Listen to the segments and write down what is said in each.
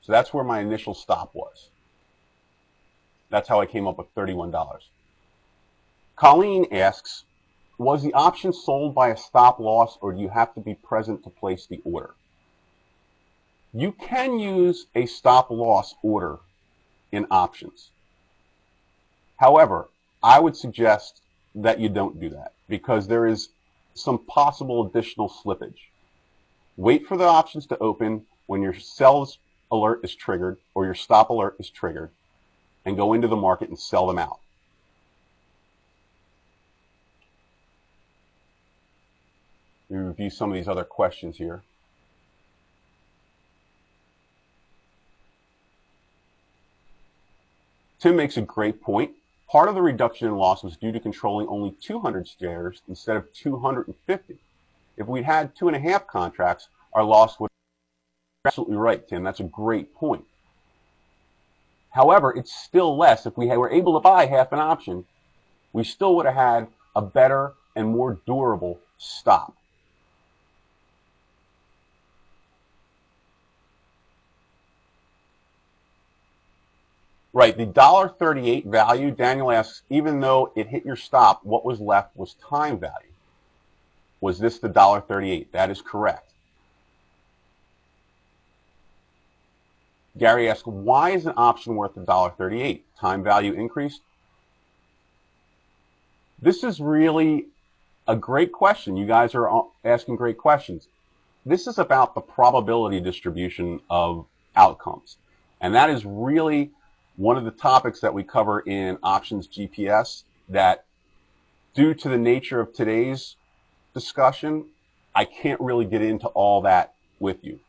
So that's where my initial stop was. That's how I came up with $31. Colleen asks, was the option sold by a stop loss, or do you have to be present to place the order? You can use a stop loss order in options. However, I would suggest that you don't do that because there is some possible additional slippage. Wait for the options to open when your sell alert is triggered or your stop alert is triggered, and go into the market and sell them out. Let me review some of these other questions here. Tim makes a great point. Part of the reduction in loss was due to controlling only 200 shares instead of 250. If we'd had 2.5 contracts, our loss would be absolutely right, Tim. That's a great point. However, it's still less. If we were able to buy half an option, we still would have had a better and more durable stop. Right, the $1.38 value, Daniel asks, even though it hit your stop, what was left was time value. Was this the $1.38? That is correct. Gary asks, why is an option worth $1.38? Time value increased? This is really a great question. You guys are asking great questions. This is about the probability distribution of outcomes. And that is really one of the topics that we cover in Options GPS that, due to the nature of today's discussion, I can't really get into all that with you.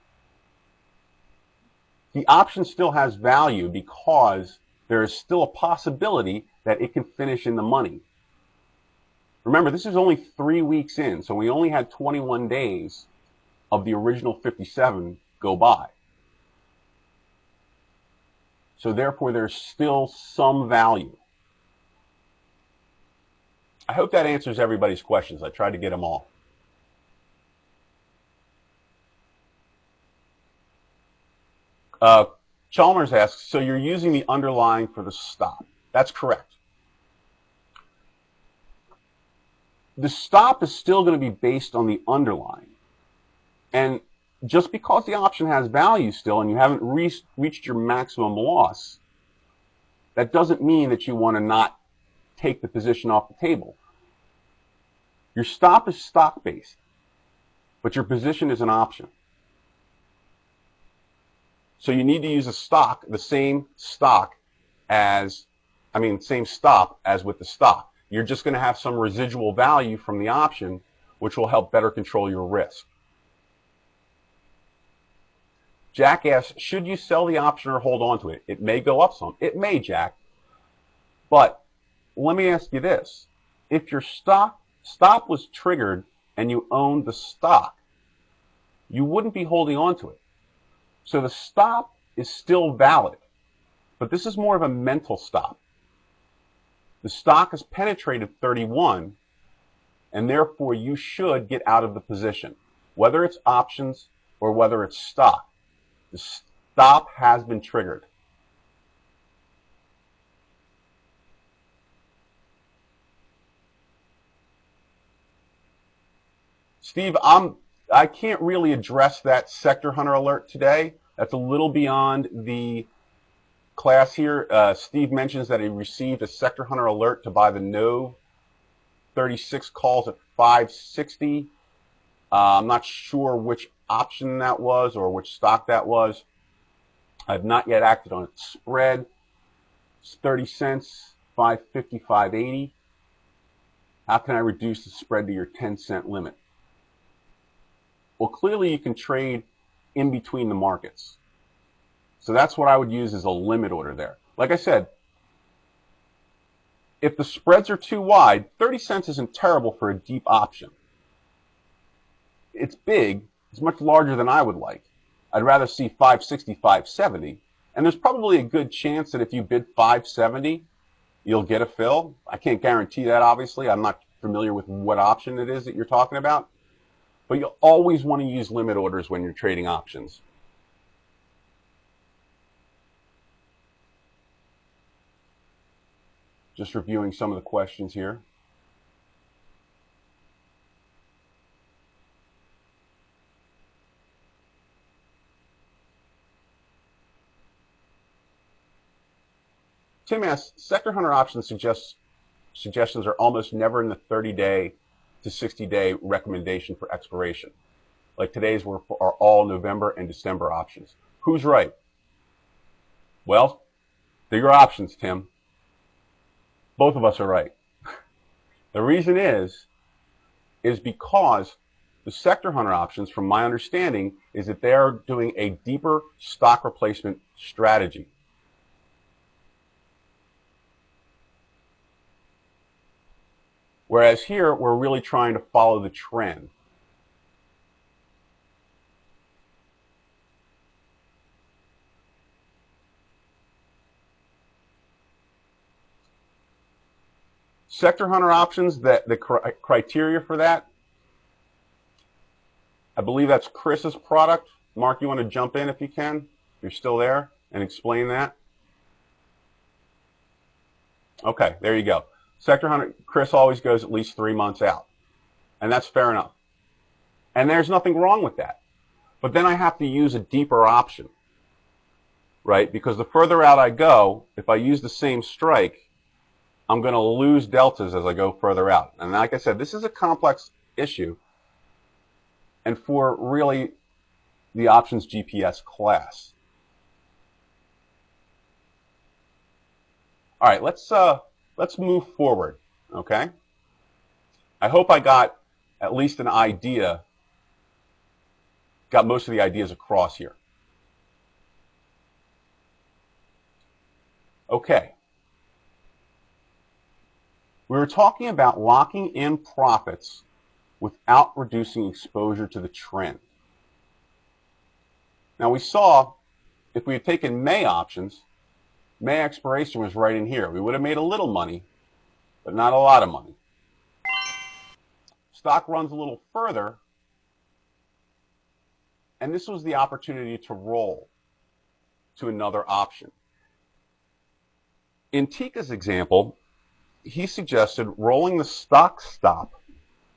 The option still has value because there is still a possibility that it can finish in the money. Remember, this is only 3 weeks in, so we only had 21 days of the original 57 go by. So therefore, there's still some value. I hope that answers everybody's questions. I tried to get them all. Chalmers asks, so you're using the underlying for the stop? That's correct. The stop is still going to be based on the underlying. And just because the option has value still and you haven't reached your maximum loss, that doesn't mean that you want to not take the position off the table. Your stop is stock-based, but your position is an option. So you need to use a stock, the same stock as, same stop as with the stock. You're just going to have some residual value from the option, which will help better control your risk. Jack asks, should you sell the option or hold on to it? It may go up some. It may, Jack. But let me ask you this. If your stop was triggered and you owned the stock, you wouldn't be holding on to it. So the stop is still valid. But this is more of a mental stop. The stock has penetrated 31, and therefore you should get out of the position, whether it's options or whether it's stock. The stop has been triggered. Steve, I can't really address that sector hunter alert today. That's a little beyond the class here. Steve mentions that he received a sector hunter alert to buy the Nove 36 calls at 560. I'm not sure which option that was or which stock that was. I've not yet acted on its spread. It's 30 cents, 550, 580. How can I reduce the spread to your 10-cent limit? Well, clearly you can trade in between the markets. So that's what I would use as a limit order there. Like I said, if the spreads are too wide, 30 cents isn't terrible for a deep option. It's big. It's much larger than I would like. I'd rather see 560, 570. And there's probably a good chance that if you bid 570, you'll get a fill. I can't guarantee that, obviously. I'm not familiar with what option it is that you're talking about. But you'll always want to use limit orders when you're trading options. Just reviewing some of the questions here. Tim asks, sector hunter options suggestions are almost never in the 30-day to 60-day recommendation for expiration. Like today's are all November and December options. Who's right? Well, they're your options, Tim. Both of us are right. The reason is because the sector hunter options, from my understanding, is that they are doing a deeper stock replacement strategy. Whereas here, we're really trying to follow the trend. Sector hunter options, the criteria for that, I believe that's Chris's product. Mark, you want to jump in if you can? If you're still there, and explain that? Okay, there you go. Sector hunter, Chris always goes at least 3 months out. And that's fair enough. And there's nothing wrong with that. But then I have to use a deeper option, right? Because the further out I go, if I use the same strike, I'm going to lose deltas as I go further out. And like I said, this is a complex issue. And for really the options GPS class. All right, let's move forward, okay? I hope I got at least an idea, got most of the ideas across here. Okay. We were talking about locking in profits without reducing exposure to the trend. Now we saw, if we had taken May options, May expiration was right in here. We would have made a little money, but not a lot of money. Stock runs a little further, and this was the opportunity to roll to another option. In Tika's example, he suggested rolling the stock stop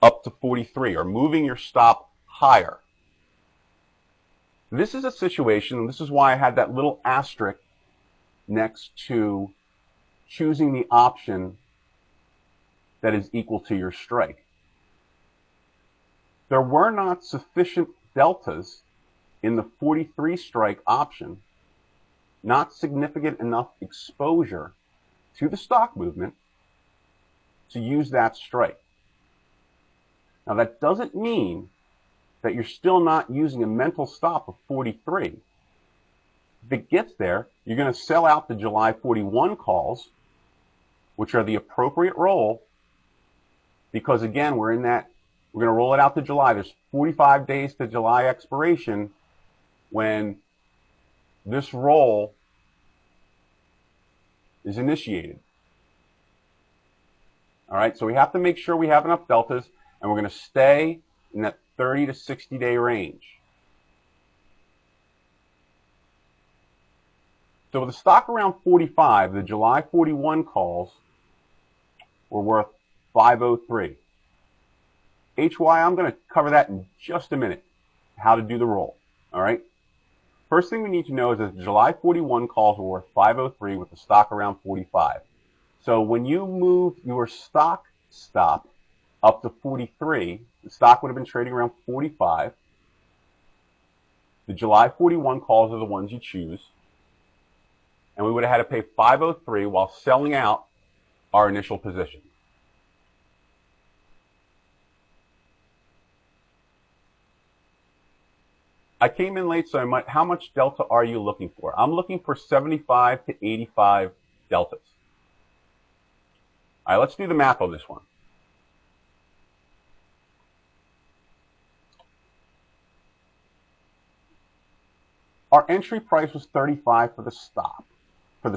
up to 43, or moving your stop higher. This is a situation, and this is why I had that little asterisk next to choosing the option that is equal to your strike. There were not sufficient deltas in the 43 strike option, not significant enough exposure to the stock movement to use that strike. Now that doesn't mean that you're still not using a mental stop of 43. If it gets there, you're going to sell out the July 41 calls, which are the appropriate roll, because again, we're going to roll it out to July. There's 45 days to July expiration when this roll is initiated. All right, so we have to make sure we have enough deltas, and we're going to stay in that 30 to 60 day range. So with the stock around 45, the July 41 calls were worth 503. HY, I'm going to cover that in just a minute, how to do the roll. All right. First thing we need to know is that the July 41 calls were worth 503 with the stock around 45. So when you move your stock stop up to 43, the stock would have been trading around 45. The July 41 calls are the ones you choose. And we would have had to pay 503 while selling out our initial position. I came in late, so how much delta are you looking for? I'm looking for 75 to 85 deltas. All right, let's do the math on this one. Our entry price was 35 for the stock. The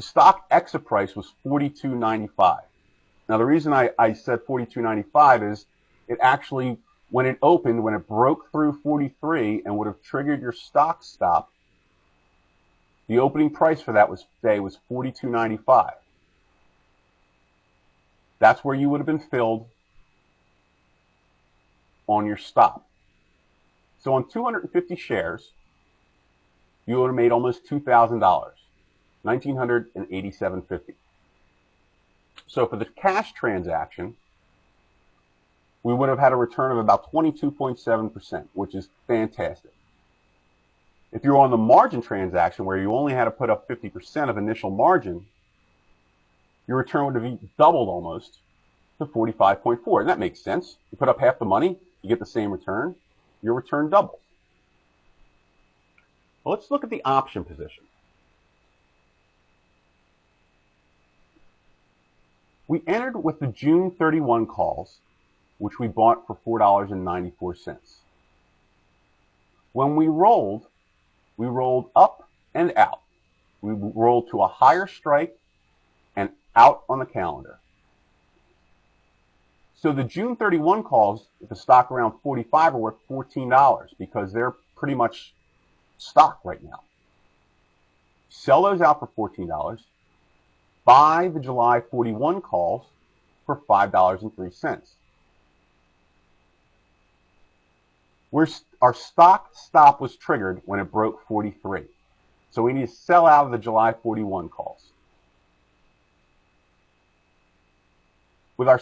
stock exit price was 42.95. Now the reason I said 42.95 is it actually, when it opened, when it broke through 43 and would have triggered your stock stop, The opening price for that day was $42.95. That's where you would have been filled on your stop. So on 250 shares, you would have made almost $2,000, $1,987.50. So for the cash transaction, we would have had a return of about 22.7%, which is fantastic. If you're on the margin transaction where you only had to put up 50% of initial margin, your return would have doubled almost to 45.4. And that makes sense. You put up half the money, you get the same return, your return doubles. Well, let's look at the option position. We entered with the June 31 calls, which we bought for $4.94. When we rolled up and out. We rolled to a higher strike and out on the calendar. So the June 31 calls, with the stock around 45, are worth $14 because they're pretty much stock right now. Sell those out for $14. Buy the July 41 calls for $5.03. Our stock stop was triggered when it broke 43. So we need to sell out of the July 41 calls. With our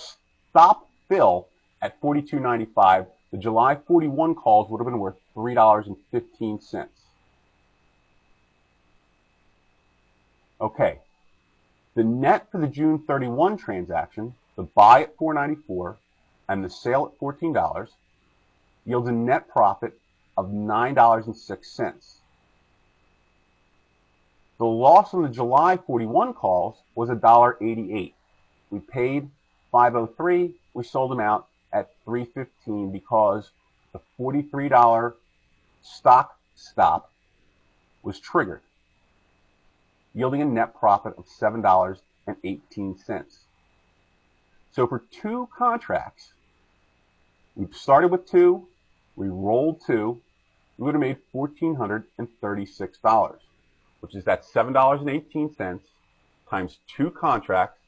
stop fill at $42.95, the July 41 calls would have been worth $3.15. Okay, the net for the June 31 transaction, the buy at $4.94 and the sale at $14, yields a net profit of $9.06. The loss on the July 41 calls was $1.88. We paid $5.03. We sold them out at $3.15 because the $43 stock stop was triggered, yielding a net profit of $7.18. So for two contracts, we started with two, we rolled two, we would have made $1,436, which is that $7.18 times two contracts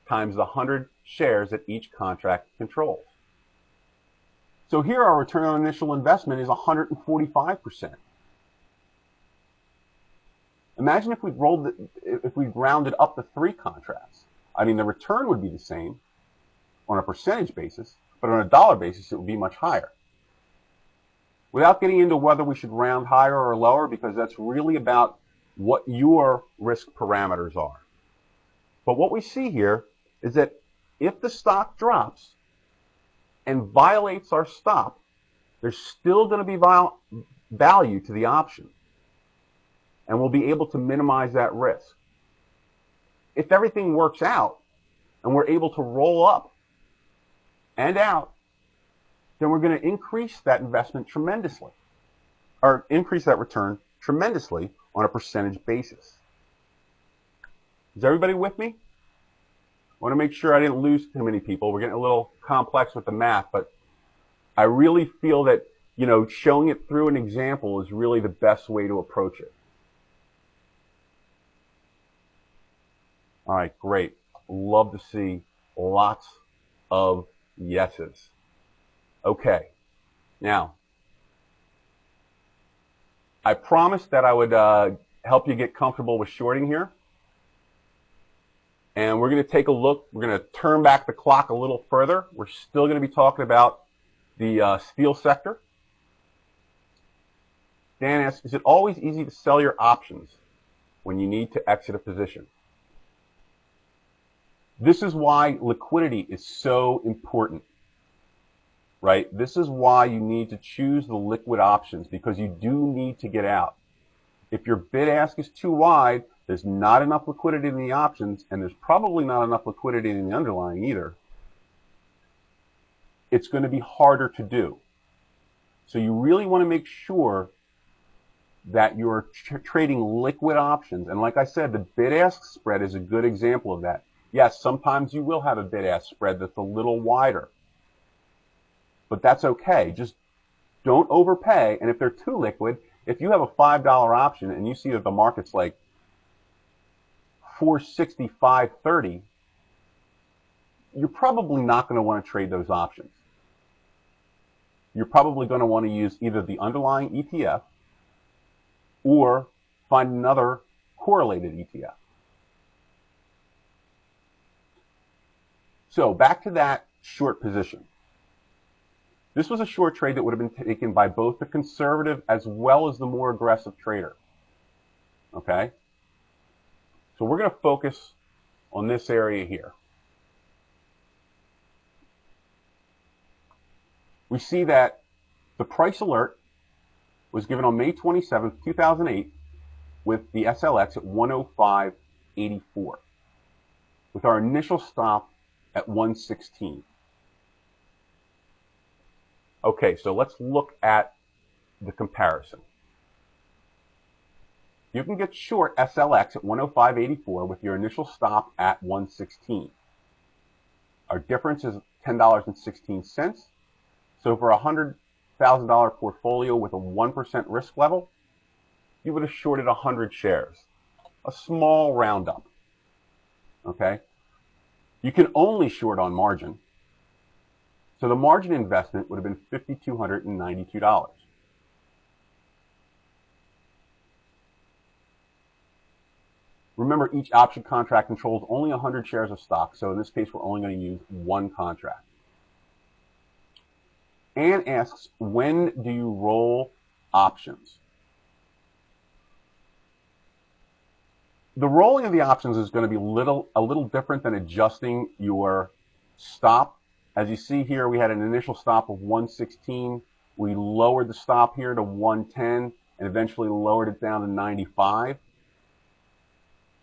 times the 100 shares that each contract controls. So here our return on initial investment is 145%. Imagine if we rounded up the three contracts. I mean, the return would be the same on a percentage basis, but on a dollar basis, it would be much higher. Without getting into whether we should round higher or lower, because that's really about what your risk parameters are. But what we see here is that if the stock drops and violates our stop, there's still going to be value to the option, and we'll be able to minimize that risk. If everything works out and we're able to roll up and out, then we're going to increase that investment tremendously, or increase that return tremendously on a percentage basis. Is everybody with me? I want to make sure I didn't lose too many people. We're getting a little complex with the math, but I really feel that, showing it through an example is really the best way to approach it. All right, great. Love to see lots of yeses. Okay, now, I promised that I would help you get comfortable with shorting here. And we're going to take a look. We're going to turn back the clock a little further. We're still going to be talking about the steel sector. Dan asks, is it always easy to sell your options when you need to exit a position? This is why liquidity is so important, right? This is why you need to choose the liquid options, because you do need to get out. If your bid ask is too wide, there's not enough liquidity in the options, and there's probably not enough liquidity in the underlying either. It's going to be harder to do. So you really want to make sure that you're trading liquid options. And like I said, the bid-ask spread is a good example of that. Yes, sometimes you will have a bid-ask spread that's a little wider. But that's okay. Just don't overpay. And if they're too liquid, If you have a $5 option and you see that the market's like 465.30, you're probably not going to want to trade those options. You're probably going to want to use either the underlying ETF or find another correlated ETF. So back to that short position. This was a short trade that would have been taken by both the conservative as well as the more aggressive trader. Okay? So we're going to focus on this area here. We see that the price alert was given on May 27th, 2008 with the SLX at 105.84 with our initial stop at 116. Okay, so let's look at the comparison. You can get short SLX at 105.84 with your initial stop at 116. Our difference is $10.16. So for a $100,000 portfolio with a 1% risk level, you would have shorted 100 shares. A small roundup. Okay? You can only short on margin. So the margin investment would have been $5,292. Remember, each option contract controls only 100 shares of stock, so in this case, we're only going to use one contract. Anne asks, when do you roll options? The rolling of the options is going to be a little different than adjusting your stop. As you see here, we had an initial stop of 116. We lowered the stop here to 110 and eventually lowered it down to 95.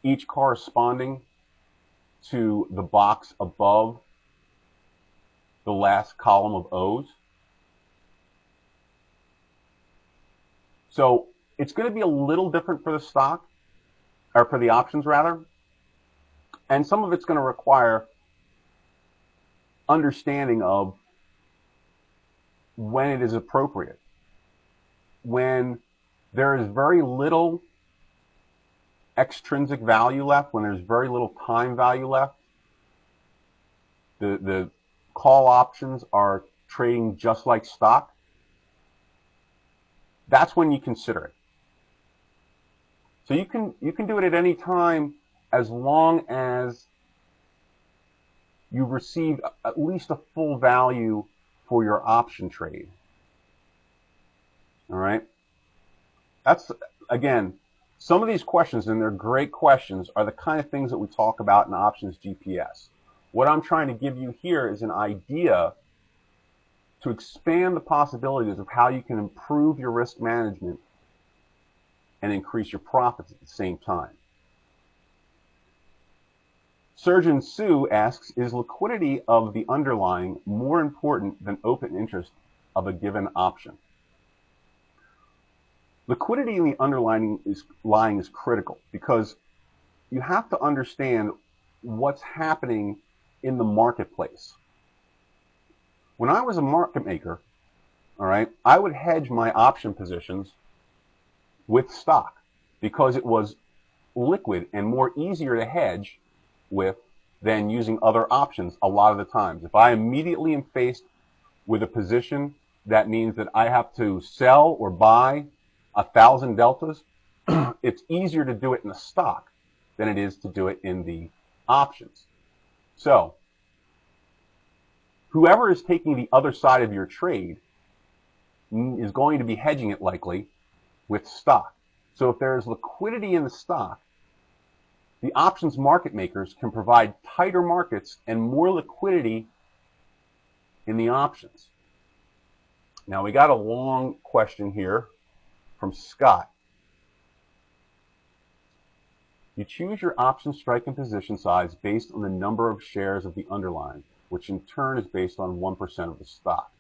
Each corresponding to the box above the last column of O's. So it's going to be a little different for the stock, or for the options rather, and some of it's going to require understanding of when it is appropriate. When there is very little extrinsic value left, when there's very little time value left, the call options are trading just like stock, that's when you consider it. So you can do it at any time as long as you receive at least a full value for your option trade. All right? That's, again, some of these questions, and they're great questions, are the kind of things that we talk about in Options GPS. What I'm trying to give you here is an idea to expand the possibilities of how you can improve your risk management and increase your profits at the same time. Surgeon Sue asks, is liquidity of the underlying more important than open interest of a given option? Liquidity in the underlying is critical because you have to understand what's happening in the marketplace. When I was a market maker, all right, I would hedge my option positions with stock because it was liquid and more easier to hedge with than using other options a lot of the times. If I immediately am faced with a position that means that I have to sell or buy 1,000 deltas, it's easier to do it in the stock than it is to do it in the options. So whoever is taking the other side of your trade is going to be hedging it likely with stock. So if there is liquidity in the stock, the options market makers can provide tighter markets and more liquidity in the options. Now we got a long question here from Scott. You choose your option strike and position size based on the number of shares of the underlying, which in turn is based on 1% of the stock.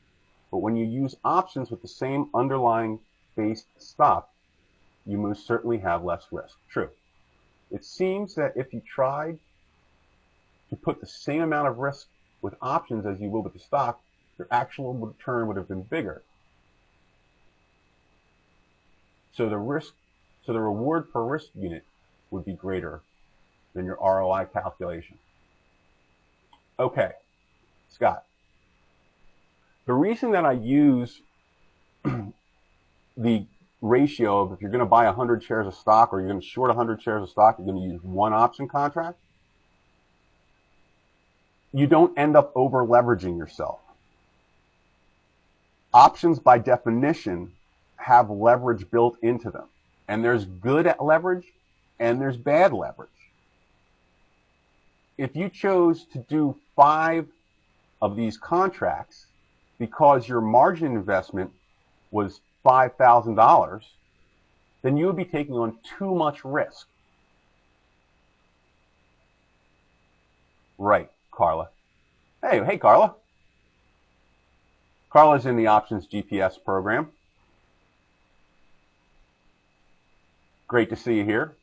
But when you use options with the same underlying based stock, you most certainly have less risk. True. It seems that if you tried to put the same amount of risk with options as you will with the stock, your actual return would have been bigger. So the reward per risk unit would be greater than your ROI calculation. Okay, Scott. The reason that I use the ratio of if you're going to buy 100 shares of stock or you're going to short 100 shares of stock, you're going to use one option contract, you don't end up over leveraging yourself. Options by definition have leverage built into them. And there's good leverage and there's bad leverage. If you chose to do 5 of these contracts because your margin investment was $5,000, then you would be taking on too much risk. Right, Carla. Hey, Carla. Carla's in the Options GPS program. Great to see you here.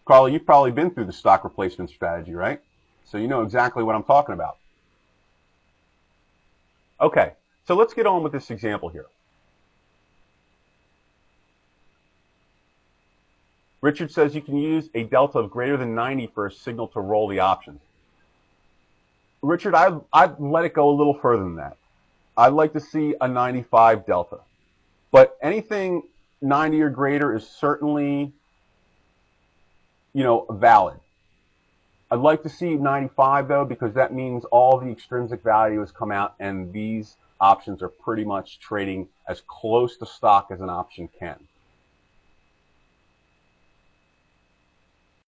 Carla, you've probably been through the stock replacement strategy, right? So you know exactly what I'm talking about. Okay, so let's get on with this example here. Richard says you can use a delta of greater than 90 for a signal to roll the options. Richard, I'd let it go a little further than that. I'd like to see a 95 delta. But anything 90 or greater is certainly, valid. I'd like to see 95 though, because that means all the extrinsic value has come out and these options are pretty much trading as close to stock as an option can.